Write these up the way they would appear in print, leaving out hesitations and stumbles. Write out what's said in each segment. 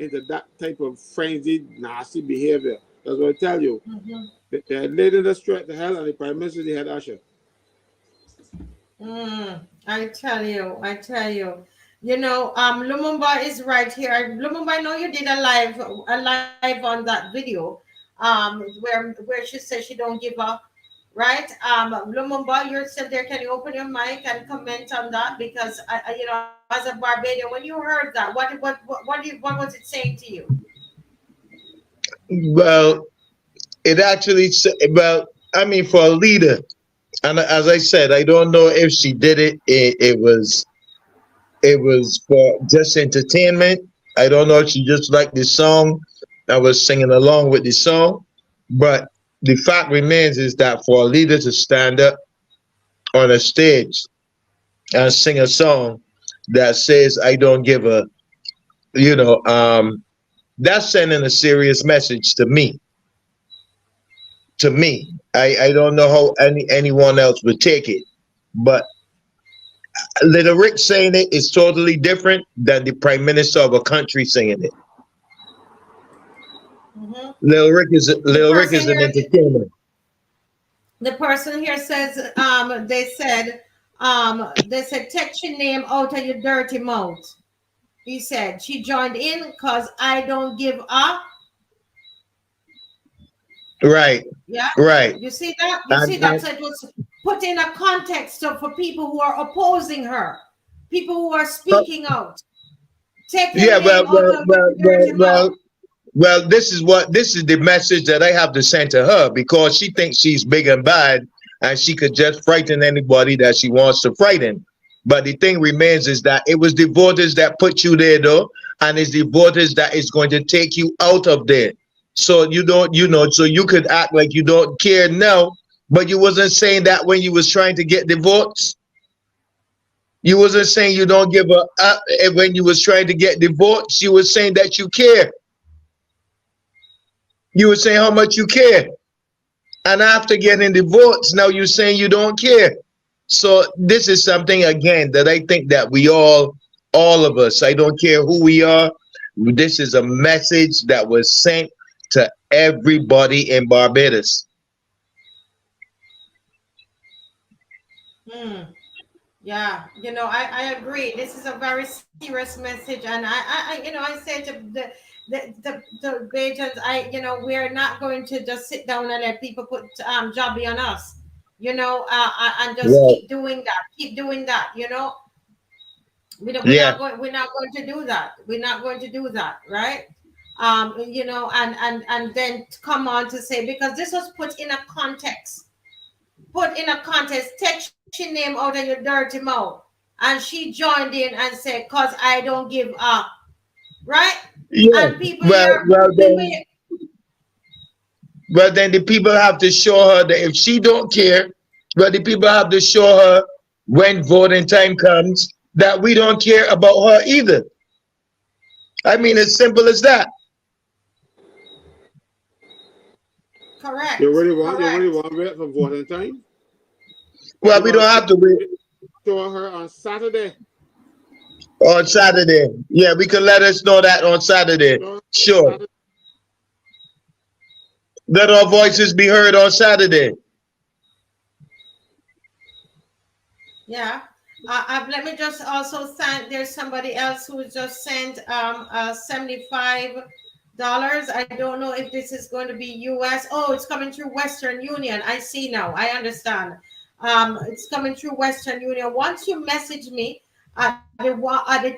into that type of frenzied, nasty behavior. That's what I tell you. They had laid in the straight to hell, and the Prime Minister, they had Usher. I tell you. You know, Lumumba is right here. Lumumba, I know you did a live on that video, where she says she don't give up, right? Lumumba, you're still there. Can you open your mic and comment on that? Because you know, as a Barbadian, when you heard that, what was it saying to you? Well, it actually, well, I mean, for a leader, and as I said, I don't know if she did it. It was for just entertainment. I don't know if she just liked the song. I was singing along with the song, but the fact remains is that for a leader to stand up on a stage and sing a song that says "I don't give a," you know, that's sending a serious message to me. To me, I don't know how anyone else would take it, but Little Rick saying it is totally different than the prime minister of a country saying it. Hmm. The Little Rick person is an here, entertainer. the person here says, they said, text your name out of your dirty mouth. He said she joined in because I don't give up. Right, Yeah, right. you see that? You see that? And So it was put in a context for people who are opposing her, people who are speaking out. Take your yeah, name out of your dirty mouth. well. This is the message that I have to send to her because she thinks she's big and bad and she could just frighten anybody that she wants to frighten. But the thing remains is that it was the voters that put you there, though, and it's the voters that is going to take you out of there. So you don't, so you could act like you don't care now, but you wasn't saying that when you was trying to get the votes. You wasn't saying you don't give a when you was trying to get the votes. You was saying that you care. You were saying how much you care. And after getting the votes, now you're saying you don't care. So this is something again that I think that all of us, I don't care who we are, this is a message that was sent to everybody in Barbados. Hmm. Yeah, I agree. This is a very serious message, and I say to the Bajans, we're not going to just sit down and let people put jobby on us, and just Right. keep doing that. Yeah. We're not going to do that. We're not going to do that, right? And then come on to say, because this was put in a context. Text your name out of your dirty mouth. And she joined in and said, "Cause I don't give up." Right? Yeah. And people Well, here, well people then, here, well then the people have to show her that if she don't care, well the people have to show her when voting time comes that we don't care about her either. I mean, as simple as that. correct, You really correct. want to wait for voting time? Well, You we don't want to have to wait show her on Saturday. on Saturday. Yeah, we can let us know that on Saturday. Show her Sure. Saturday. Let our voices be heard on Saturday. Yeah. Let me just also thank. There's somebody else who just sent $75. I don't know if this is going to be US. Oh, it's coming through Western Union. I see now. I understand. It's coming through Western Union. Once you message me at the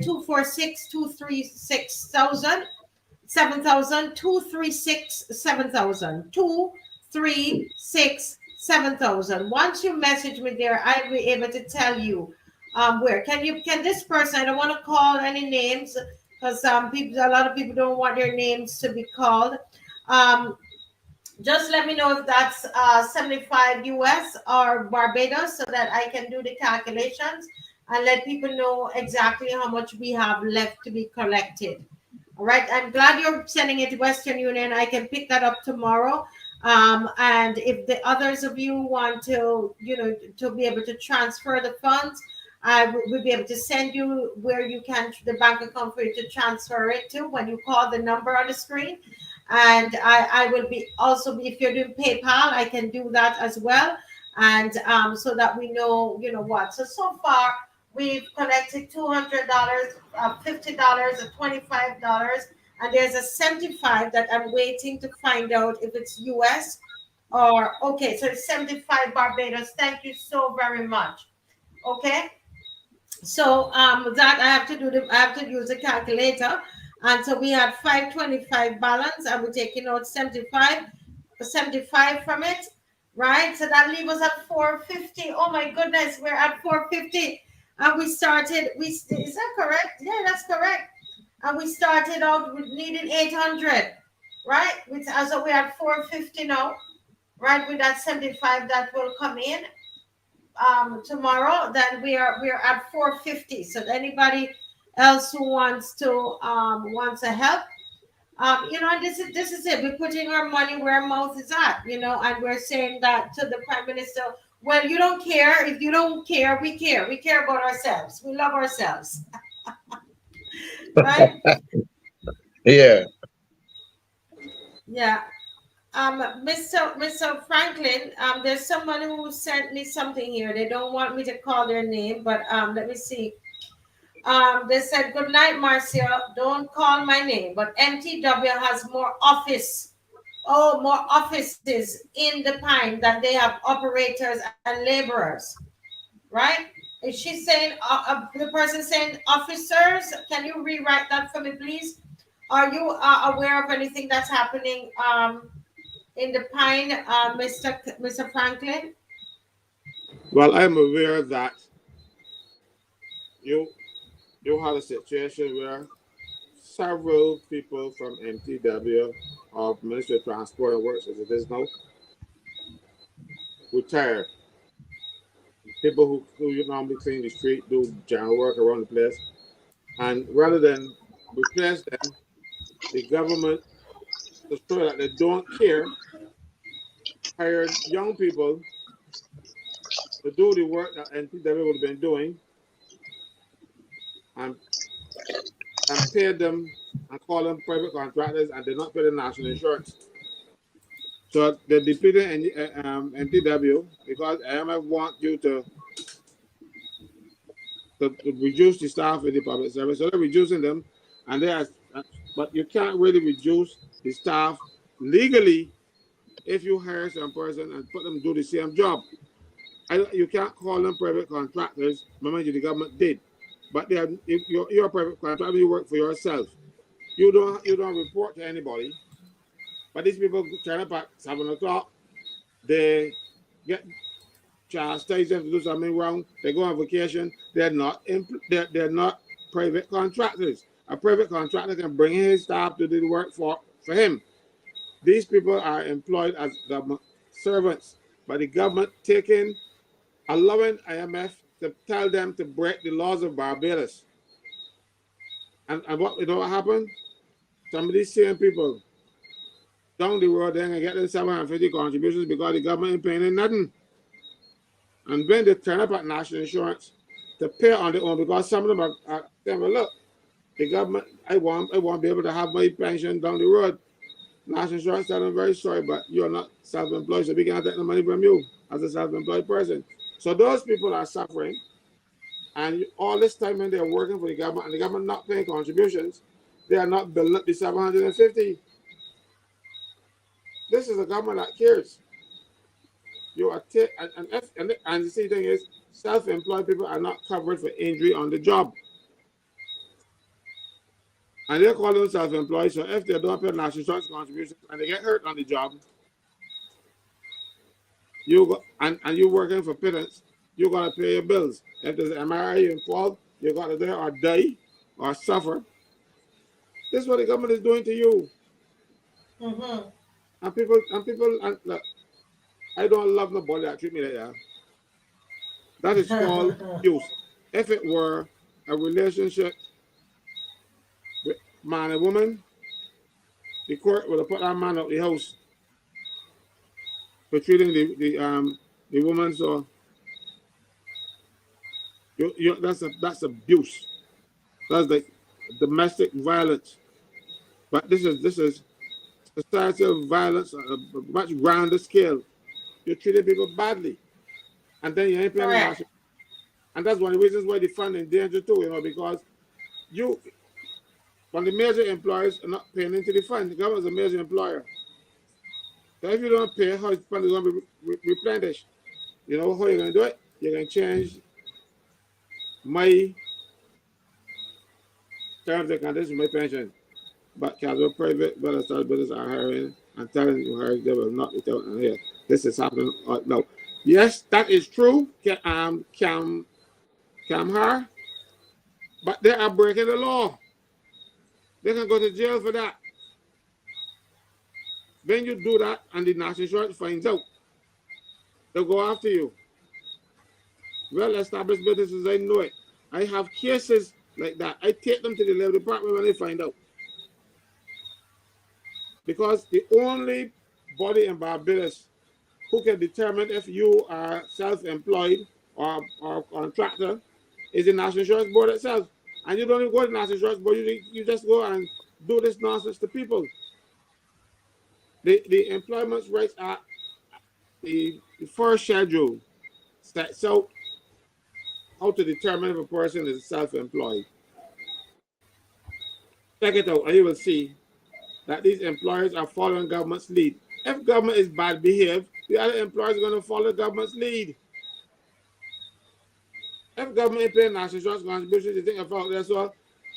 246-236-7000. Once you message me there, I'll be able to tell you where. Can this person, I don't want to call any names because a lot of people don't want their names to be called. Um, just let me know if that's 75 US or Barbados so that I can do the calculations and let people know exactly how much we have left to be collected. All right. I'm glad you're sending it to Western Union. I can pick that up tomorrow. And if the others of you want to, to be able to transfer the funds, will be able to send you where you can, the bank account for you to transfer it to when you call the number on the screen. And I will be also, if you're doing PayPal, I can do that as well. And so that we know, you know what. So far, we've collected $200, $50, $25, and there's a 75 that I'm waiting to find out if it's US or okay. So it's 75 Barbados. Thank you so very much. Okay. So that I have to do I have to use a calculator. And so we had 525 balance and we're taking out 75 from it, right? So that leaves us at 450. Oh my goodness, we're at 450. And we started, is that correct? Yeah, that's correct. And we started out with needing 800, right? So we're at 450 now, right? With that 75 that will come in tomorrow, then we're at 450. So anybody else who wants to help, you know, this is it. We're putting our money where our mouth is at, you know, and we're saying that to the Prime Minister. Well, you don't care. If you don't care, we care. We care about ourselves. We love ourselves. Right? Yeah. Yeah. Mr. Franklyn, there's someone who sent me something here. They don't want me to call their name, but let me see. They said, "Good night, Marcia. Don't call my name, but MTW has more offices in the Pine than they have operators and laborers." Right? Is she saying the person saying officers? Can you rewrite that for me, please? Are you aware of anything that's happening in the Pine, Mr. Franklyn? Well, I'm aware that you had a situation where several people from MTW of Ministry of Transport and Works, as it is now, retired. People who normally clean the street, do general work around the place, and rather than replace them, the government, to show that they don't care, hired young people to do the work that NTW would have been doing, and paid them and call them private contractors, and did not pay the national insurance. So they're depleting NTW because IMF want you to reduce the staff in the public service. So they're reducing them, and they are, but you can't really reduce the staff legally if you hire some person and put them to do the same job. You can't call them private contractors. Remember, the government did, but they are, if you're a private contractor, you work for yourself. You don't report to anybody. But these people turn up at 7 o'clock. They get chastised to do something wrong. They go on vacation. They're not private contractors. A private contractor can bring his staff to do the work for him. These people are employed as government servants, but the government allowing IMF to tell them to break the laws of Barbados. And what what happened? Some of these same people down the road then and get them 750 contributions because the government ain't paying them nothing. And when they turn up at national insurance to pay on their own, because some of them are saying, well, look, the government, I won't be able to have my pension down the road. National insurance said, I'm very sorry, but you're not self-employed, so we can't take the money from you as a self-employed person. So those people are suffering. And all this time when they're working for the government and the government not paying contributions, they are not building up the 750. This is a government that cares. You are and the same thing is, self-employed people are not covered for injury on the job. And they call them self-employed, so if they don't pay national insurance contributions and they get hurt on the job, and you're working for pittance, you gotta pay your bills. If there's an MRI involved, you gotta there or die or suffer. This is what the government is doing to you. Mm-hmm. And look, I don't love nobody that treat me like that. That is called abuse. If it were a relationship with man and woman, the court would have put that man out of the house for treating the woman so. That's abuse. That's like domestic violence. But this is societal violence on a much grander scale. You're treating people badly, and then you ain't paying the Correct. national. And that's one of the reasons why the fund in danger too. Because you, when the major employers are not paying into the fund, the government is a major employer. So if you don't pay, how the fund is going to be replenished? You know how you're going to do it? You're going to change my terms and conditions, my pension. But Caswell private well-established business are hiring and telling you hiring they will not return on here. This is happening now. Yes, that is true. Cam her, but they are breaking the law. They can go to jail for that. When you do that and the national insurance finds out, they'll go after you. Well-established businesses, I know it. I have cases like that. I take them to the labor department when they find out. Because the only body in Barbados who can determine if you are self-employed or contractor is the National Insurance Board itself. And you don't even go to the National Insurance Board, you just go and do this nonsense to people. The Employment Rights Act, the first schedule sets out how to determine if a person is self-employed. Check it out and you will see that these employers are following government's lead. If government is bad behaved, the other employers are going to follow government's lead. If government ain't paying national insurance contributions, you think about that, so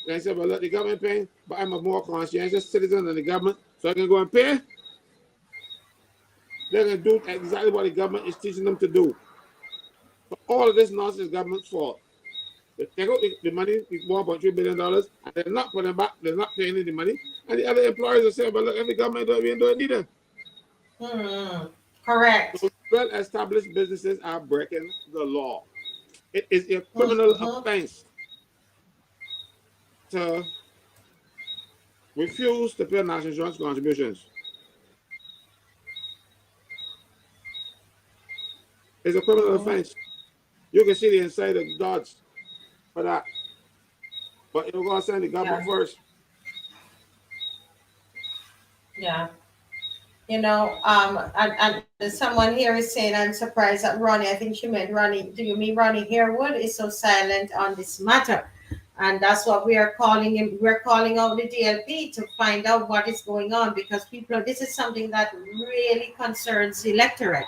they say, well, look, the government paying, but I'm a more conscientious citizen than the government, so I can go and pay. They're going to do exactly what the government is teaching them to do. But all of this nonsense is government's fault. They take out the money, $1.3 billion, and they're not putting back, they're not paying any money. And the other employers are saying, but look, if the government do it, we ain't doing it either. Correct. So well-established businesses are breaking the law. It is a criminal offense to refuse to pay national insurance contributions. It's a criminal offense. You can see the inside of Dodge for that. But you're going to send the government first. Yeah. And someone here is saying, I'm surprised that Ronnie, I think she meant Ronnie, do you mean Ronnie Harewood is so silent on this matter? And that's what we are calling him. We're calling out the DLP to find out what is going on, because this is something that really concerns the electorate.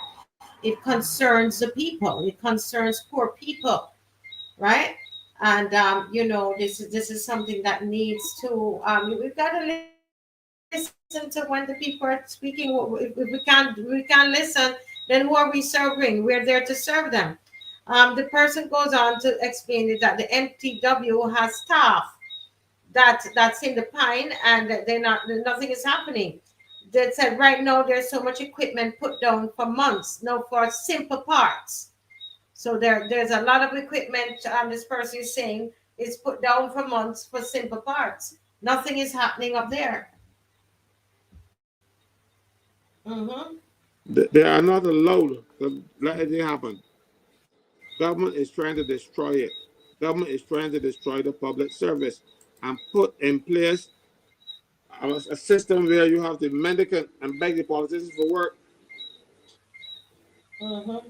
It concerns the people. It concerns poor people, right? And this is something that needs to. We've got to listen to when the people are speaking. If we can't listen, then who are we serving? We're there to serve them. The person goes on to explain that the MTW has staff that's in the pine, and nothing is happening. They said right now there's so much equipment put down for months, no, for simple parts. So there's a lot of equipment. This person is saying is put down for months for simple parts. Nothing is happening up there. They are not allowed to let anything happen. Government is trying to destroy it. Government is trying to destroy the public service and put in place a system where you have to mendicant and beg the politicians for work.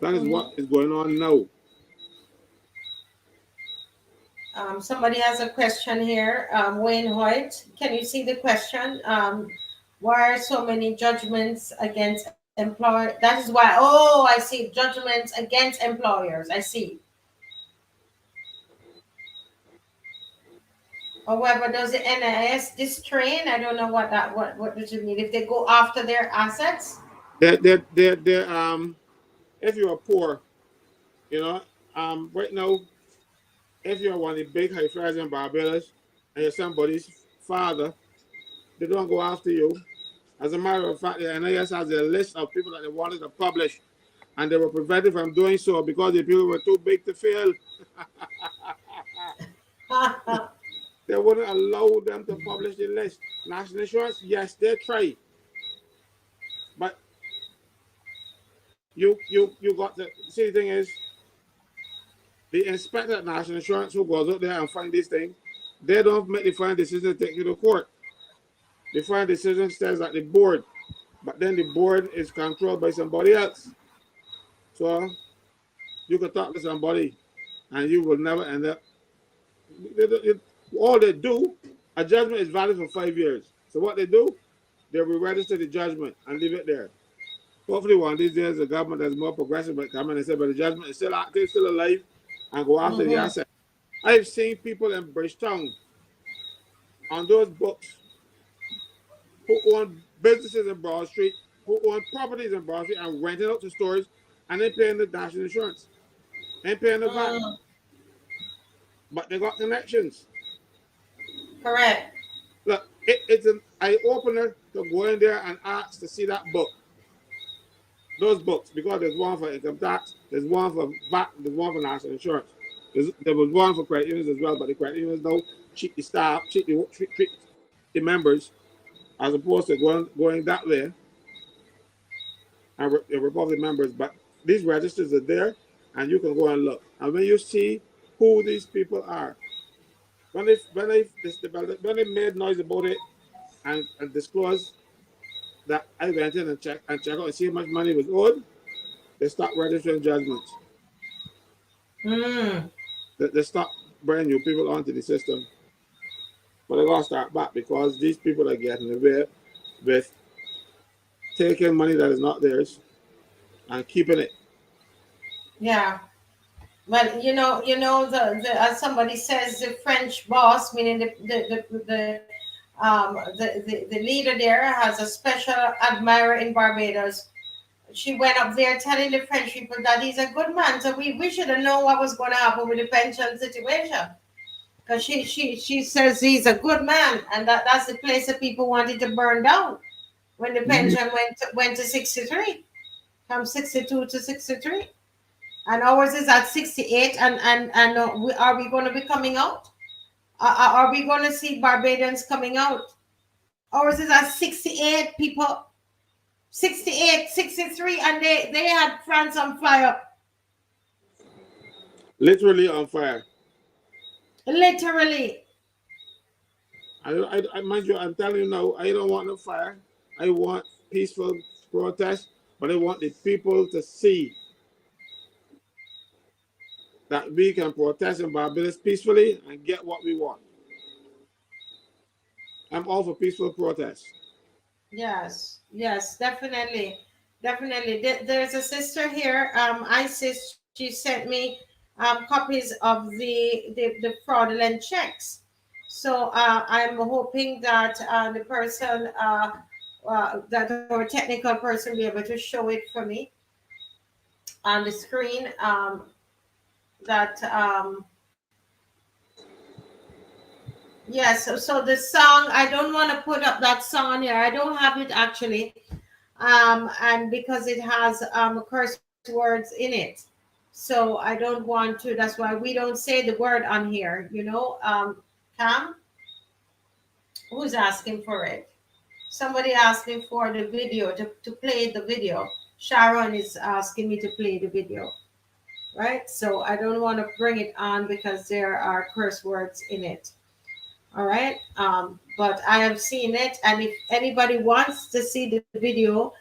That is what is going on now. Somebody has a question here. Wayne Hoyt, can you see the question? Why are so many judgments against employers? That is why. Oh, I see, judgments against employers. I see. However, does the NIS distrain? I don't know what does it mean. If they go after their assets? If you're poor, right now, if you're one of the big high flyers in Barbados and you're somebody's father, they don't go after you. As a matter of fact, the NIS has a list of people that they wanted to publish, and they were prevented from doing so because the people were too big to fail. They wouldn't allow them to publish the list. National Insurance, yes, they try. But you got to see, the thing is, The inspector at National Insurance who goes out there and find these things, they don't make the final decision to take you to court. The final decision stands at the board, but then the board is controlled by somebody else. So you can talk to somebody and you will never end up. All they do, a judgment is valid for 5 years. So what they do, they will register the judgment and leave it there. Hopefully one of these days the government is more progressive but come in and say, but the judgment is still active, still alive, and go after the asset. I've seen people in Bridgetown on those books who own businesses in Broad Street, who own properties in Broad Street and renting out to stores and they paying the national insurance. Ain't paying the VAT. But they got connections. Correct. Look, it's an eye-opener to go in there and ask to see that book. Those books, because there's one for income tax, there's one for VAT, there's one for national insurance. There was one for credit unions as well, but the credit unions don't cheat the staff, treat the members, as opposed to going that way and rip off the members. But these registers are there, and you can go and look. And when you see who these people are, when they made noise about it and disclosed that I went in and check out and see how much money was owed, they stopped registering judgments. They stopped bringing new people onto the system. But they're gonna start back because these people are getting away with taking money that is not theirs and keeping it. Yeah. Well, the as somebody says, the French boss, meaning the leader there, has a special admirer in Barbados. She went up there telling the French people that he's a good man. So we should have known what was going to happen with the pension situation. Because she says he's a good man, and that's the place that people wanted to burn down when the pension went to 63, from 62 to 63. And ours is at 68, and are we going to be coming out? Are we going to see Barbadians coming out? Ours is at 68 people, 68, 63, and they had France on fire. Literally on fire. Literally. I mind you, I'm telling you now, I don't want no fire. I want peaceful protest, but I want the people to see that we can protest in Barbados peacefully and get what we want. I'm all for peaceful protest. Yes, definitely. There's a sister here, Isis. She sent me copies of the fraudulent checks. So I'm hoping that the person, that our technical person, will be able to show it for me on the screen. Yes, so the song, I don't want to put up that song here. I don't have it actually, and because it has curse words in it, so I don't want to. That's why we don't say the word on here. Cam, who's asking for it? Somebody asking for the video to play the video. Sharon is asking me to play the video, right? So I don't want to bring it on because there are curse words in it. All right. But I have seen it, and if anybody wants to see the video,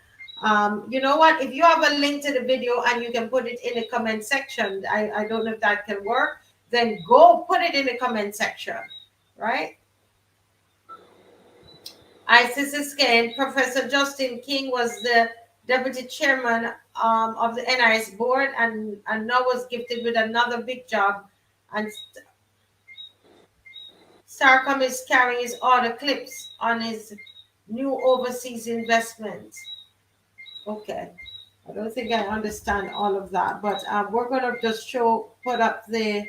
you know what? If you have a link to the video and you can put it in the comment section, I don't know if that can work. Then go put it in the comment section, right? Isis is again. Professor Justin King was the deputy chairman of the NIS board, and now was gifted with another big job, and Sarcom is carrying his order clips on his new overseas investments. Okay. I don't think I understand all of that, but we're going to just put up the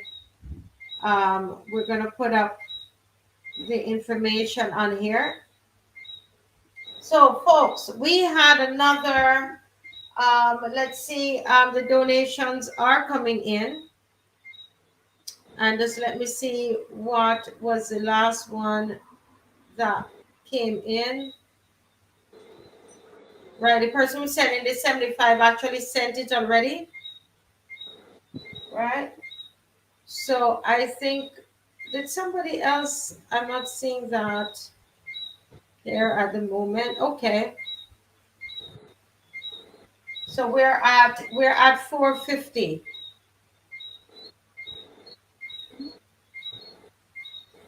information on here. So folks, we had another, let's see, the donations are coming in. And just let me see what was the last one that came in. Right, the person who sent in the 75 actually sent it already. Right? So I think, did somebody else? I'm not seeing that there at the moment. Okay, so we're at 450.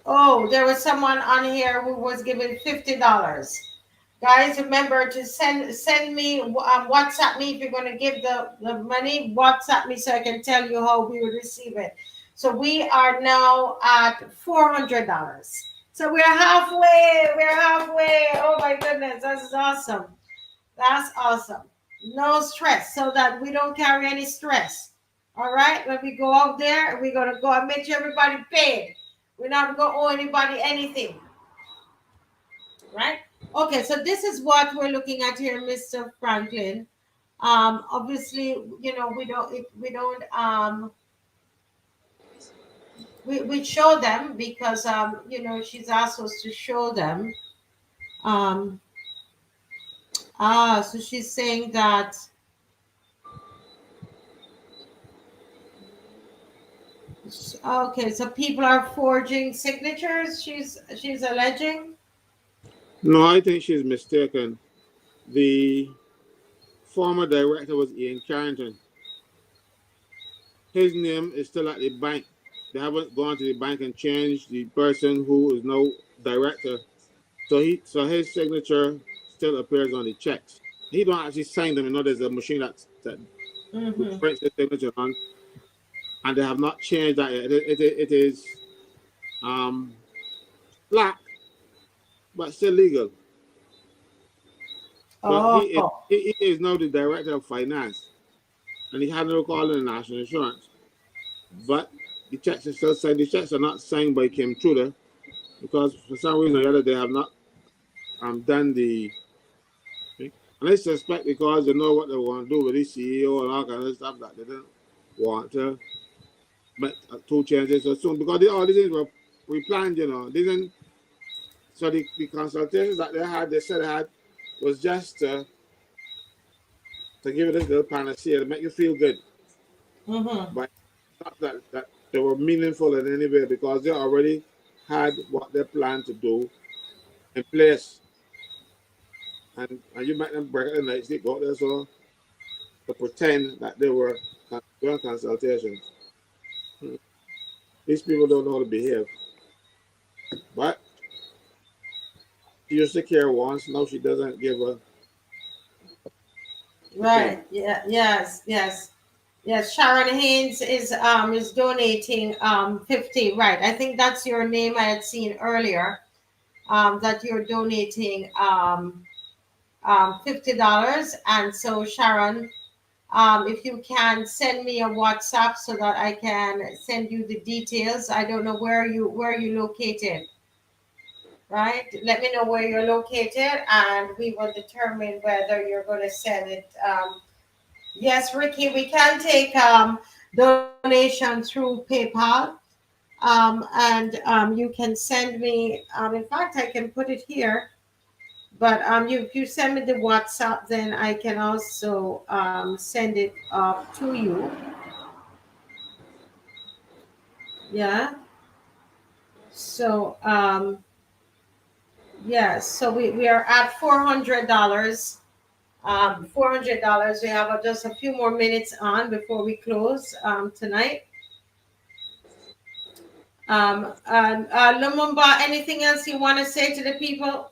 Oh, there was someone on here who was given $50. Guys, remember to send me WhatsApp me if you're going to give the money. WhatsApp me so I can tell you how we will receive it. So we are now at $400. So we're halfway. We're halfway. Oh my goodness, that's awesome. That's awesome. No stress, so that we don't carry any stress. All right, when we go out there, we're gonna go and make sure everybody paid. We're not gonna owe anybody anything, right? Okay, so this is what we're looking at here, Mr. Franklin. Obviously, we show them because she's asked us to show them. Um, so she's saying that. Okay, so people are forging signatures. She's alleging. No, I think she's mistaken. The former director was Ian Carrington. His name is still at the bank. They haven't gone to the bank and changed the person who is now director. So his signature still appears on the checks. He don't actually sign them. You know, there's a machine that Mm-hmm. prints the signature on, and they have not changed that yet. It is black, but still legal. But Oh. he is now the director of finance, and he had no call in the national insurance. But the checks are still signed. The checks are not signed by Kim Truder because for some reason or the other they have not done the thing. And I suspect because they know what they want to do with the CEO and all kind of stuff that they didn't want to make two changes so soon because all these things were we planned, you know. They didn't, so the consultations that they said they had was just to give you this little panacea to make you feel good. Mm-hmm. But not that they were meaningful in any way because they already had what they planned to do in place. And you make them break it the night sleep out there so to pretend that they were doing consultations. These people don't know how to behave. But she used to care once, now she doesn't give a thing. Right. Yeah. Yes. Yes. Yes. Sharon Haynes is donating 50. Right. I think that's your name I had seen earlier. That you're donating $50, and so Sharon, if you can send me a WhatsApp so that I can send you the details. I don't know where you located, right? Let me know where you're located, and we will determine whether you're going to send it. Yes, Ricky, we can take donation through PayPal, and you can send me. In fact, I can put it here. But if you send me the WhatsApp, then I can also send it to you. Yeah. So yeah. So we are at $400. $400. We have just a few more minutes on before we close tonight. And Lumumba, anything else you want to say to the people?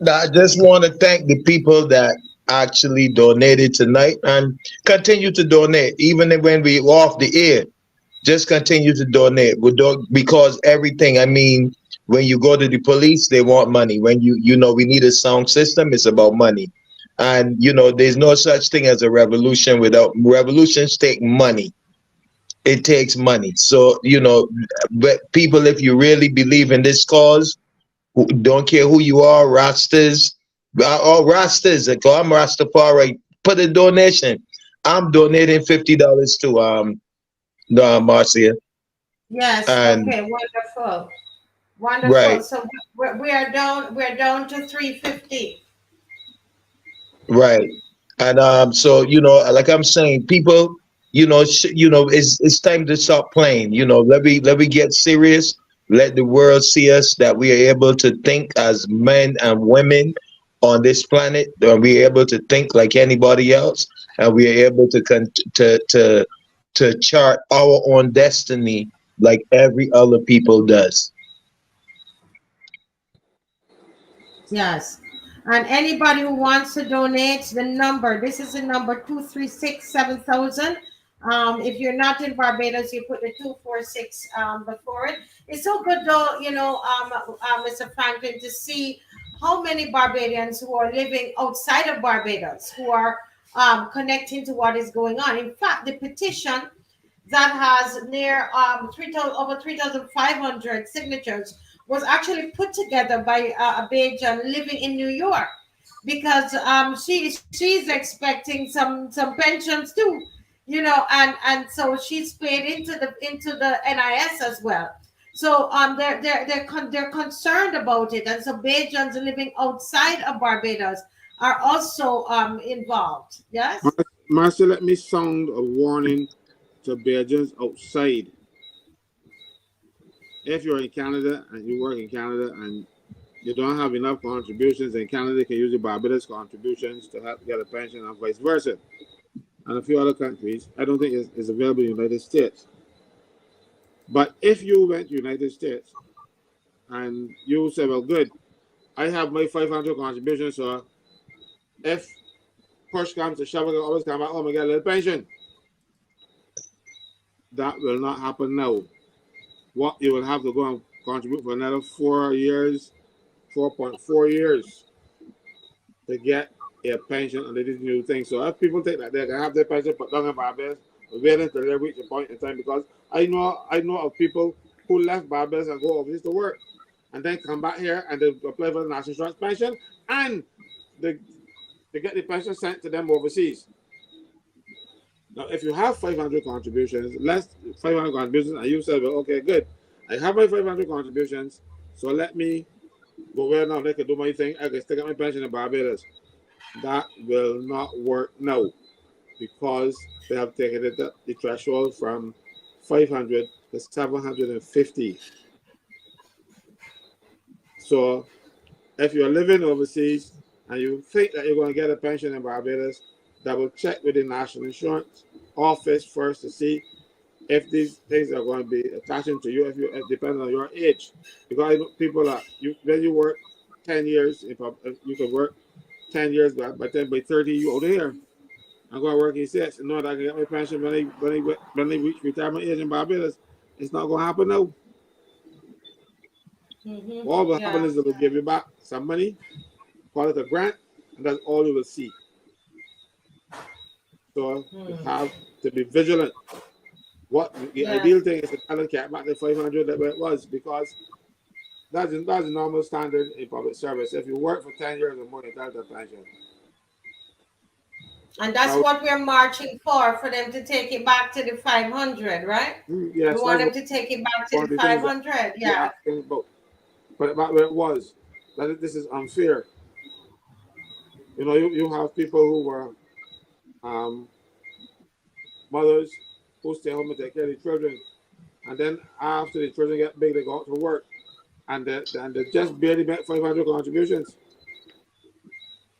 I just want to thank the people that actually donated tonight and continue to donate, even when we off the air. Just continue to donate. We don't, because everything. I mean, when you go to the police, they want money. When we need a sound system. It's about money, and there's no such thing as a revolution without revolutions. Take money. It takes money. So but people, if you really believe in this cause, don't care who you are, Rastas, all Rastas. Like, I'm Rastafari. Put a donation. I'm donating $50 to Marcia, Yes. and Okay. Wonderful. Wonderful. right, So we're down to 350. right, and so like I'm saying, people. it's time to stop playing. Let me get serious. Let the world see us that we are able to think as men and women on this planet. And we are able to think like anybody else, and we are able to to chart our own destiny like every other people does. Yes. And anybody who wants to donate, the number, this is the number 236-7000. If you're not in Barbados, you put the 246 before it. It's so good though, Mr. Franklin, to see how many Barbadians who are living outside of Barbados who are connecting to what is going on. In fact, the petition that has near 3,000 over 3,500 signatures was actually put together by a Bajan living in New York because she's expecting some pensions too, and so she's paid into the NIS as well. So they're concerned about it, and so Bajans living outside of Barbados are also involved. Yes. Marcia, let me sound a warning to Belgians outside. If you're in Canada and you work in Canada and you don't have enough contributions, and Canada can use the Barbados contributions to help get a pension and vice versa. And a few other countries, I don't think it's available in the United States. But if you went to the United States and you say, well, good, I have my 500 contributions, so if push comes to shove, I can always come back home and get a little pension. That will not happen now. What you will have to go and contribute for another 4 years, 4.4 years to get a pension under this new thing. So if people think that they can have their pension put down in Barbados, waiting until they reach a point in time, because I know of people who left Barbados and go overseas to work and then come back here and they apply for the national insurance pension and they get the pension sent to them overseas. Now, if you have 500 contributions, less 500 contributions, and you say, well, okay, good, I have my 500 contributions, so let me go where now they can do my thing, I can stick up my pension in Barbados. That will not work now because they have taken the threshold from 500 to 750. So if you're living overseas and you think that you're going to get a pension in Barbados, double check with the National Insurance Office first to see if these things are going to be attaching to you, if depending on your age. Because people when you work 10 years, if you can work 10 years, but by 30 you out here. I'm going to work in 6 and know that I can get my pension when they reach retirement age in Barbados. It's not going to happen now. What will happen is they will give you back some money, call it a grant, and that's all you will see. So you have to be vigilant. What the ideal thing is to tell them get back the 500 that it was, because that's the normal standard in public service. If you work for 10 years or more, you got the pension. And that's what we're marching for them to take it back to the 500, right? Yes, we want them to take it back to the 500. Yeah. But about where it was, that this is unfair. You have people who were mothers who stay home and take care of the children, and then after the children get big, they go out to work, and they just barely make 500 contributions.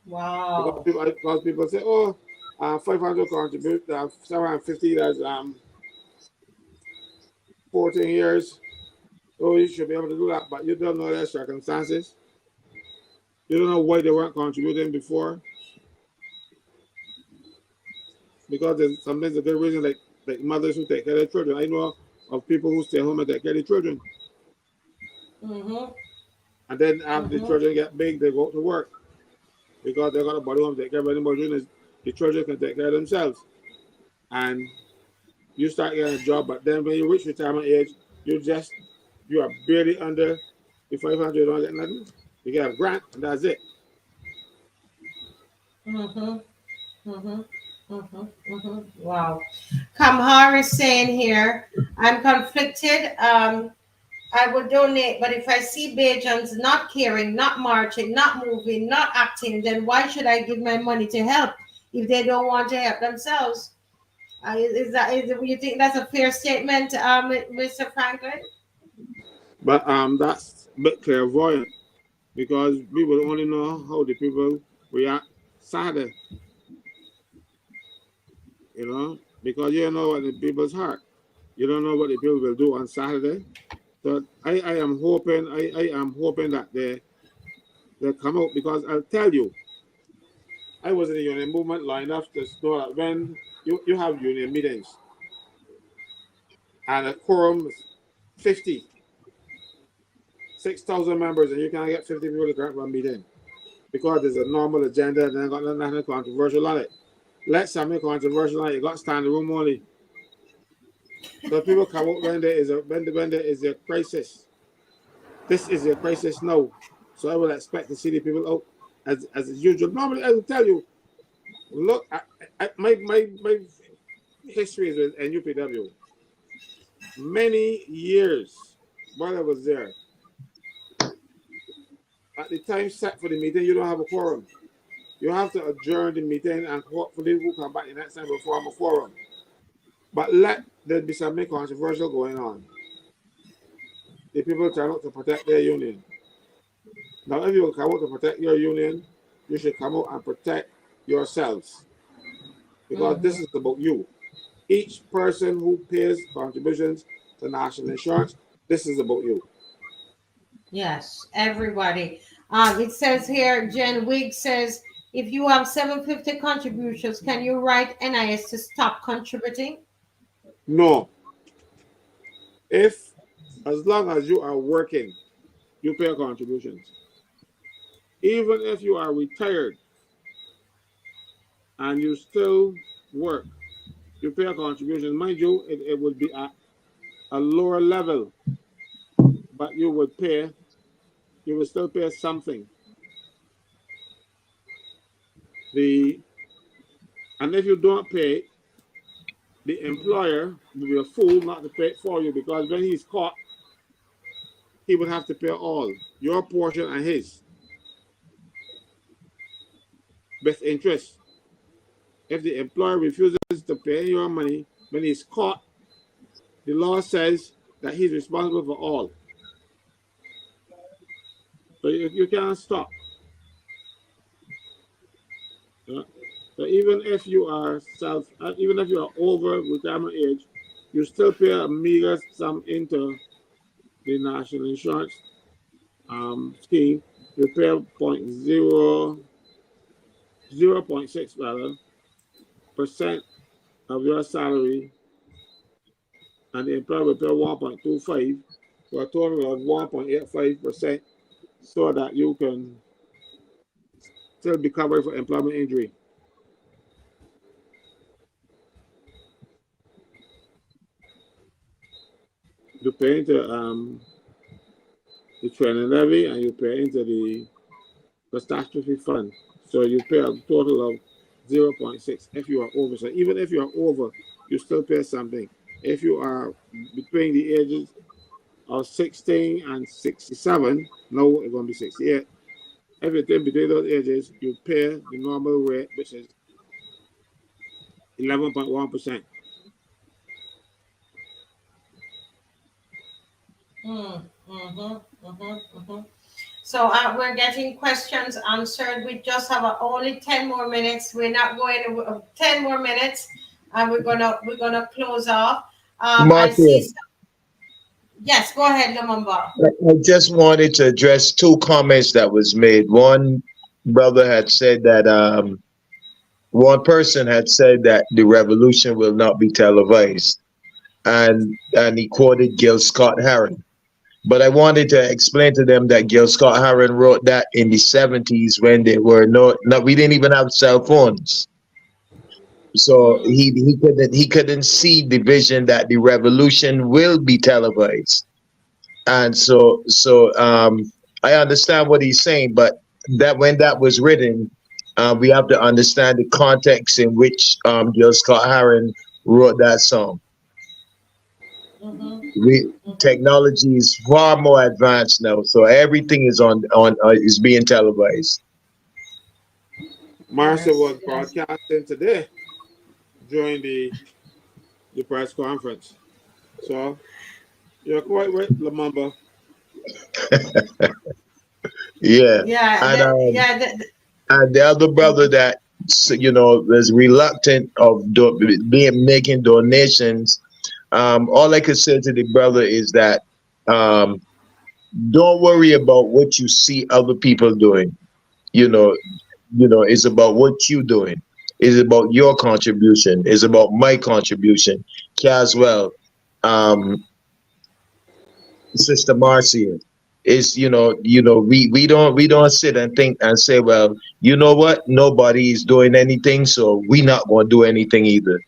Wow. Because people say, oh, 500 contribute, 750, that's 14 years. Oh, you should be able to do that, but you don't know their circumstances. You don't know why they weren't contributing before. Because there's sometimes a good reason, like mothers who take care of their children. I know of people who stay home and take care of their children. And then after the children get big, they go to work. Because they're going to body home, take care of any more children. The children can take care of themselves. And you start getting a job, but then when you reach retirement age, you are barely under the 500, you don't get nothing. You get a grant, and that's it. Wow. Kamhar is saying here, I'm conflicted. I would donate, but if I see Bajans not caring, not marching, not moving, not acting, then why should I give my money to help if they don't want to help themselves? You think that's a fair statement, Mr. Franklin? But that's a bit clairvoyant because we will only know how the people react Saturday, you know, because you don't know what the people's heart. You don't know what the people will do on Saturday. So I am hoping I am hoping that they come out because I'll tell you, I was in the union movement long enough to know that when you have union meetings and a quorum is 50, 6,000 members, and you can't get 50 people to come to a meeting because there's a normal agenda and then got nothing controversial on it. Let something controversial on it, you got to stand in the room only. So people come out when there is a crisis. This is a crisis now. So I will expect to see the people out as usual. Normally I will tell you, look, my history is with NUPW. Many years while I was there, at the time set for the meeting, you don't have a quorum. You have to adjourn the meeting and hopefully we'll come back the next time before I'm a quorum. But let there be something controversial going on. The people turn out to protect their union. Now, if you will come out to protect your union, you should come out and protect yourselves. Because this is about you. Each person who pays contributions to national insurance, this is about you. Yes, everybody. It says here, Jen Wigg says, if you have 750 contributions, can you write NIS to stop contributing? No. If, as long as you are working, you pay contributions. Even if you are retired and you still work, you pay a contribution. Mind you, it would be at a lower level, but you would still pay something. And if you don't pay, the employer will be a fool not to pay it for you because when he's caught, he would have to pay all, your portion and his, with interest. If the employer refuses to pay your money when he's caught, the law says that he's responsible for all. So you can't stop. So even if you are over retirement age, you still pay a meager sum into the national insurance scheme. You pay 0.6% of your salary, and the employer will pay 1.25 for a total of 1.85%, so that you can still be covered for employment injury. You pay into the training levy and you pay into the catastrophe fund. So you pay a total of 0.6 if you are over. So even if you are over, you still pay something. If you are between the ages of 16 and 67, no, it's going to be 68. If you're between those ages, you pay the normal rate, which is 11.1%. So we're getting questions answered. We just have only 10 more minutes. We're not going to 10 more minutes, and we're gonna close off. I see. Yes, go ahead, Lumumba. I just wanted to address two comments that was made. One brother had said that one person had said that the revolution will not be televised, and he quoted Gil Scott-Heron. But I wanted to explain to them that Gil Scott-Heron wrote that in the 70s when there were no we didn't even have cell phones. So he couldn't see the vision that the revolution will be televised. And so I understand what he's saying, but that when that was written, we have to understand the context in which Gil Scott-Heron wrote that song. Technology is far more advanced now, so everything is is being televised. Marcia was broadcasting today during the the press conference. So you're quite right, Lamamba. Yeah, Yeah, and the other brother mhm. that was reluctant of being making donations. All I could say to the brother is that um, don't worry about what you see other people doing. You know, it's about what you doing. It's about your contribution. It's about my contribution. Caswell, um, Sister Marcia, is we don't sit and think and say, well, you know what, nobody is doing anything, so we not going to do anything either.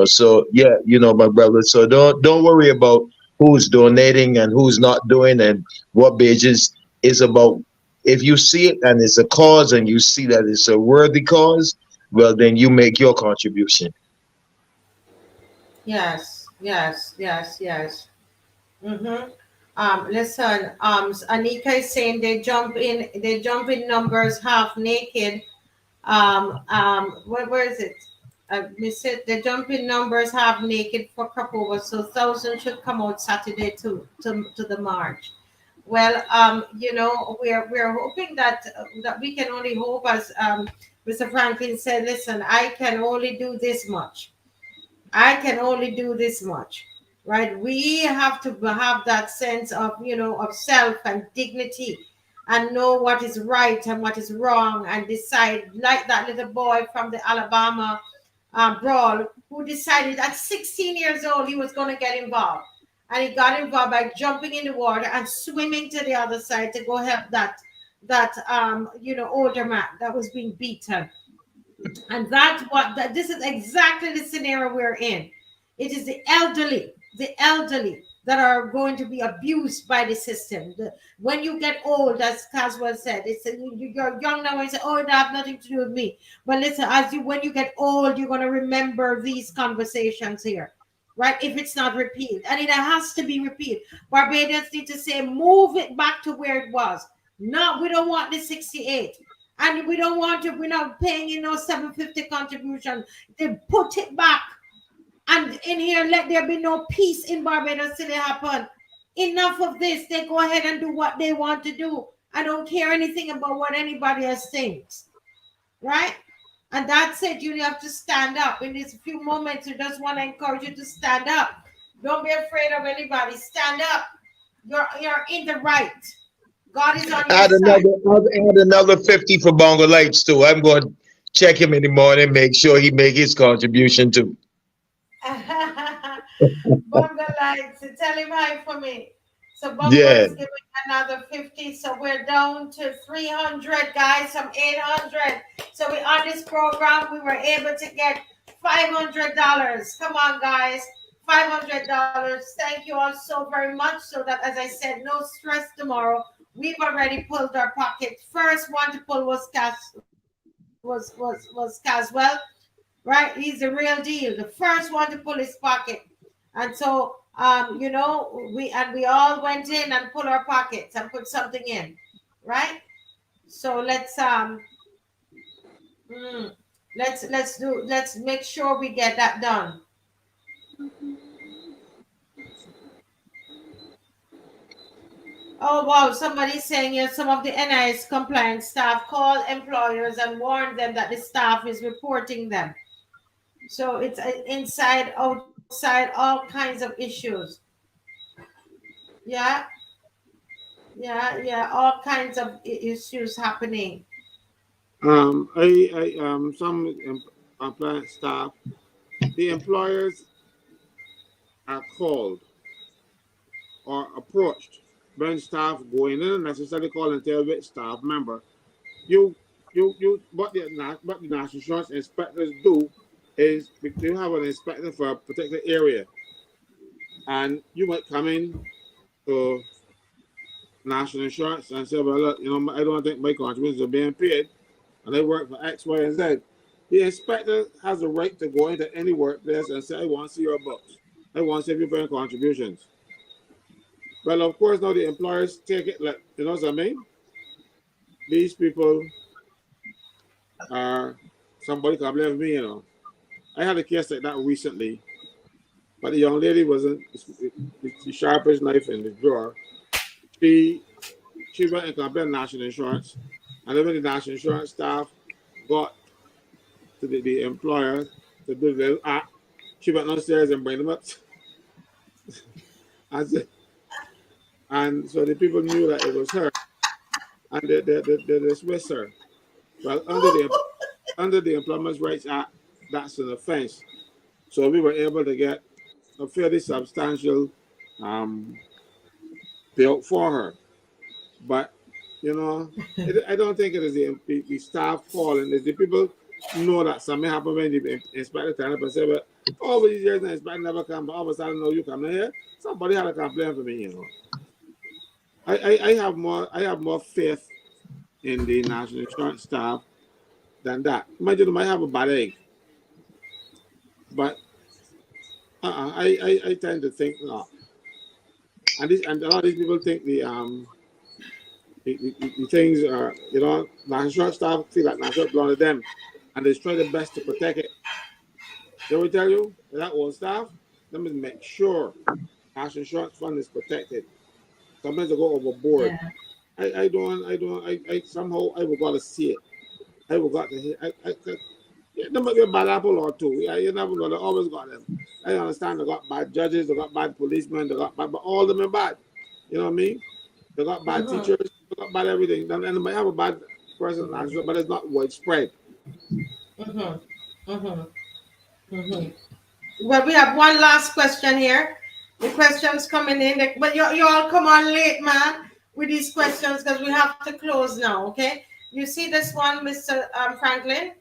So yeah, my brother. So don't worry about who's donating and who's not doing and what pages. Is about, if you see it and it's a cause and you see that it's a worthy cause, well, then you make your contribution. Yes, yes, yes, yes. Mm-hmm. Listen, Anika is saying they jump in numbers half naked. Where is it? We said they jump in numbers half naked for crop over, so thousands should come out Saturday to the march. Well, we're hoping that we can only hope, as Mr. Franklin said. Listen, I can only do this much. I can only do this much, right? We have to have that sense of self and dignity, and know what is right and what is wrong, and decide, like that little boy from the Alabama brawl, who decided at 16 years old he was going to get involved. And he got involved by jumping in the water and swimming to the other side to go help that older man that was being beaten. And this is exactly the scenario we're in. It is the elderly that are going to be abused by the system. When you get old, as Caswell said, you're young now and say, "Oh, it have nothing to do with me." But listen, when you get old, you're going to remember these conversations here, right? If it's not repealed, and it has to be repealed. Barbadians need to say, move it back to where it was. No, we don't want the 68. And we don't want to, we're not paying 750 contribution. They put it back. And in here, let there be no peace in Barbados till it happen. Enough of this. They go ahead and do what they want to do. I don't care anything about what anybody else thinks. Right? And that's it. You have to stand up. In these few moments, we just want to encourage you to stand up. Don't be afraid of anybody. Stand up. You're in the right. God is on your Add side. another 50 for Bongo Lights too. I'm going to check him in the morning, make sure he make his contribution too. Bungo lights, tell him hi for me. So Bungo Yeah. is giving another 50. So we're down to 300 guys from 800. So we on this program, we were able to get $500. Come on, guys. $500. Thank you all so very much. So that, as I said, no stress tomorrow. We've already pulled our pocket. First one to pull was Caswell, right? He's the real deal, the first one to pull his pocket. And so, we all went in and pulled our pockets and put something in, right? So mm, let's make sure we get that done. Oh wow, somebody's saying here some of the NIS compliance staff call employers and warn them that the staff is reporting them. So it's inside, outside, all kinds of issues. Yeah, yeah, all kinds of issues happening. Some plant staff, the employers are called or approached when staff going in, and necessarily call and tell which staff member. You, what the national insurance inspectors do is they have an inspector for a particular area, and you might come in to national insurance and say, well, look, I don't think my contributions are being paid, and I work for X, Y, and Z. The inspector has a right to go into any workplace and say, I want to see your books. I want to see if you're paying contributions. Well, of course, now the employers take it like, you know what I mean? These people are somebody can blame me. I had a case like that recently but the young lady wasn't the sharpest knife in the drawer. She went and complained national insurance, and then when the national insurance staff got to the employer to do the little act, she went downstairs and bring them up. And so the people knew that it was her, and they dismissed her. Well, under the Employment Rights Act, that's an offense. So we were able to get a fairly substantial payout for her. But I don't think it is the staff calling. It's the people know that something happened when the inspector turned up and said, "But over these years, the inspector never come. But all of a sudden, no, you come in here. Somebody had a complaint for me, I have more faith in the national insurance staff than that. Imagine they might have a bad egg, but I tend to think not. And a lot of these people think the things are national insurance staff feel like national belong to them, and they try their best to protect it. They will tell you that old staff, let me make sure national insurance fund is protected. Sometimes they go overboard. Yeah. I somehow I will got to see it. I will got to hear. Yeah, there might be a bad apple or two. Yeah, you never know. They always got them. I understand they got bad judges, they got bad policemen, they got bad, but all of them are bad. You know what I mean? They got bad teachers, they got bad everything. And they might have a bad person, but it's not widespread. Well, we have one last question here. The questions coming in, but you all come on late, man, with these questions because we have to close now. Okay, you see this one, Mr. Franklyn?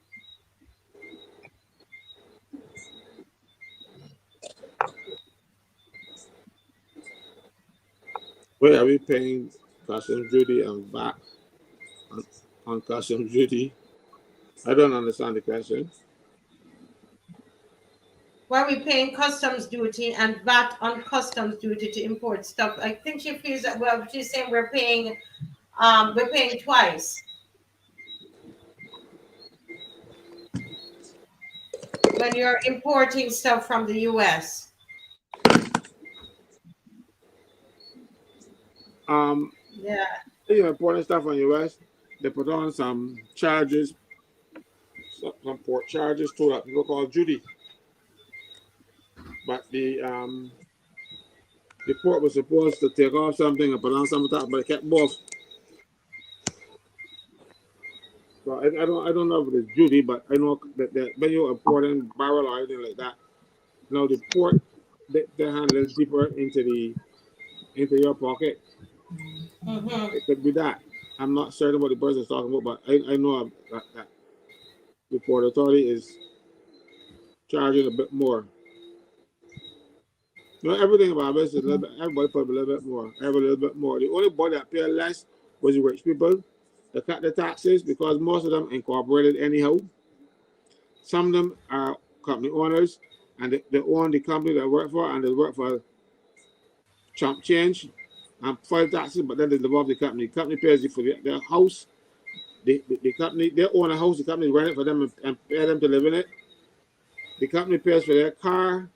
Where are we paying customs duty and VAT on customs duty? I don't understand the question. Why are we paying customs duty and VAT on customs duty to import stuff? I think she feels that, well, she's saying we're paying twice. When you're importing stuff from the US. Yeah. You're importing stuff from the US, they put on some charges, some port charges to that people call duty. But the port was supposed to take off something and put on some top, but it kept both. So I don't know if it's duty, but I know that when you're importing barrel or anything like that, now the port they handle it deeper into your pocket. It could be that. I'm not certain what the person is talking about, but I know that the port authority is charging a bit more. Everything about this is a little bit, everybody put a little bit more. A little bit more. The only body that paid less was the rich people. They cut the taxes because most of them incorporated anyhow. Some of them are company owners and they own the company they work for, and they work for chump change and file taxes, but then they live off the company. The company pays for their house. The company, they own a house, the company rent it for them and pay them to live in it. The company pays for their car.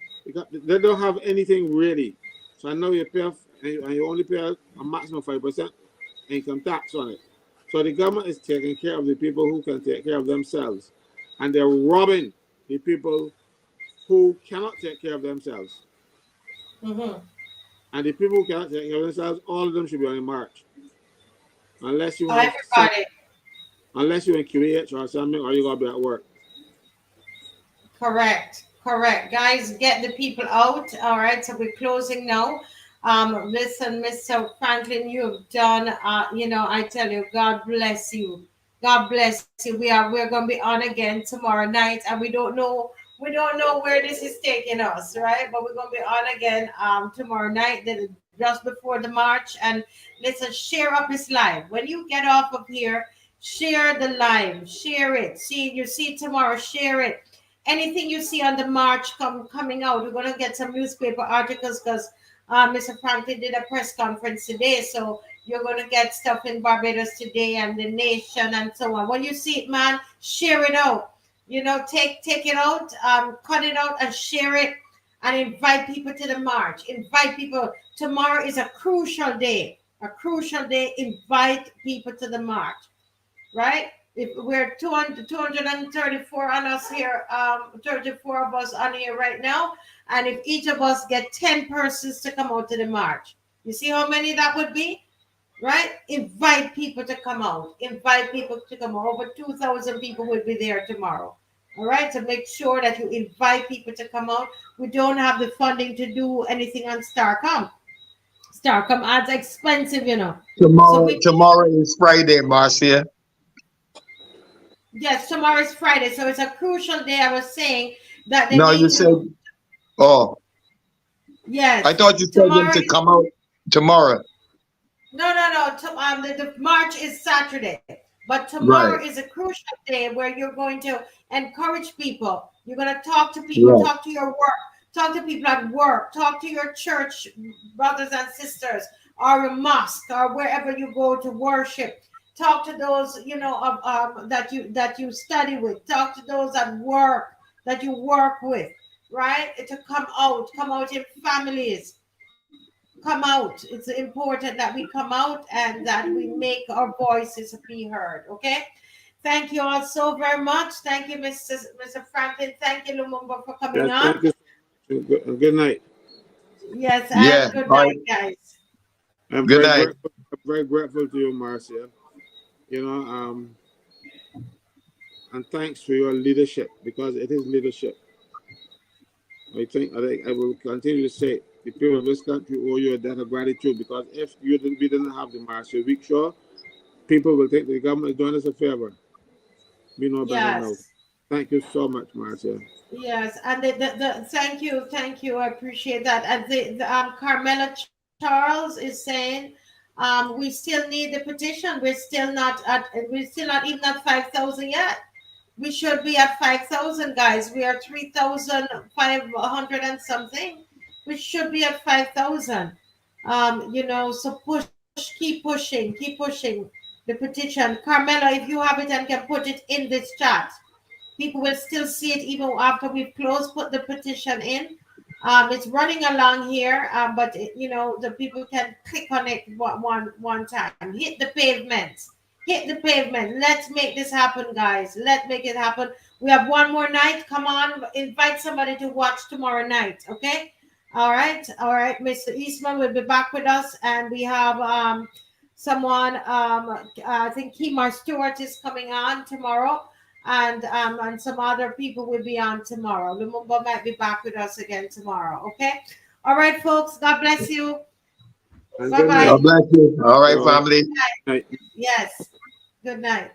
They don't have anything really. So I know you pay, and you only pay a maximum of 5% income tax on it. So the government is taking care of the people who can take care of themselves. And they're robbing the people who cannot take care of themselves. And the people who cannot take care of themselves, all of them should be on the march. Unless you have unless you're in QH or something, or you gotta be at work. Correct. Guys, get the people out. All right, so we're closing now. Listen, Mr. Franklyn, you've done I tell you, God bless you. God bless you. We're gonna be on again tomorrow night, and we don't know where this is taking us, right? But we're gonna be on again tomorrow night, just before the march. And listen, share up this live. When you get off of here, share the live, share it. You see tomorrow, share it. Anything you see on the march coming out, we're going to get some newspaper articles because Mr. Franklyn did a press conference today. So you're going to get stuff in Barbados today and the nation and so on. When you see it, man, share it out. Take it out, cut it out and share it and invite people to the march. Invite people. Tomorrow is a crucial day. A crucial day. Invite people to the march, right? If we're 234 on us here, 34 of us on here right now, and if each of us get 10 persons to come out to the march, you see how many that would be, right? Invite people to come out. Invite people to come out. Over 2,000 people will be there tomorrow. All right, so make sure that you invite people to come out. We don't have the funding to do anything on Starcom. Starcom ads expensive, you know. So Tomorrow, we tomorrow is Friday, Marcia. Yes, tomorrow is Friday, so it's a crucial day. I was saying that they No, need you said, to. oh, I Yes, thought you told them tomorrow. to come out tomorrow. No. The march is Saturday, but tomorrow Right, is a crucial day where you're going to encourage people. You're going to talk to people, right. talk to your work, talk to people at work, talk to your church brothers and sisters, or a mosque, or wherever you go to worship. Talk to those that you study with. Talk to those at work that you work with, right? To come out in families, come out. It's important that we come out and that we make our voices be heard. Okay. Thank you all so very much. Thank you, Mr. Franklin. Thank you, Lumumba, for coming Yes, on. thank you so much. Good night. Yes, Yeah, and good all right. night, guys. I'm Good very night. grateful. I'm very grateful to you, Marcia. You know, and thanks for your leadership because it is leadership. I will continue to say the people of this country owe you a debt of gratitude because if we didn't have the Marcia Week Show, people will think the government is doing us a favor. We know better now. Yes. Thank you so much, Marcia. Yes, and thank you, I appreciate that. And Carmela Charles is saying, we still need the petition. We're still not even at 5,000 yet. We should be at 5,000, guys. We are 3,500 and something. We should be at 5,000. So keep pushing the petition. Carmela, if you have it and can put it in this chat, people will still see it even after we've closed. Put the petition in. It's running along here, but the people can click on it one time. Hit the pavement. Hit the pavement. Let's make this happen, guys. Let's make it happen. We have one more night. Come on, invite somebody to watch tomorrow night. Okay. All right. Mr. Eastman will be back with us, and we have someone. I think Kemar Stewart is coming on tomorrow, and some other people will be on tomorrow. Lumumba might be back with us again tomorrow. Okay. All right, folks. God bless you. And Bye good bye. God night. bless you. All right, So, family. night. Yes. Good night.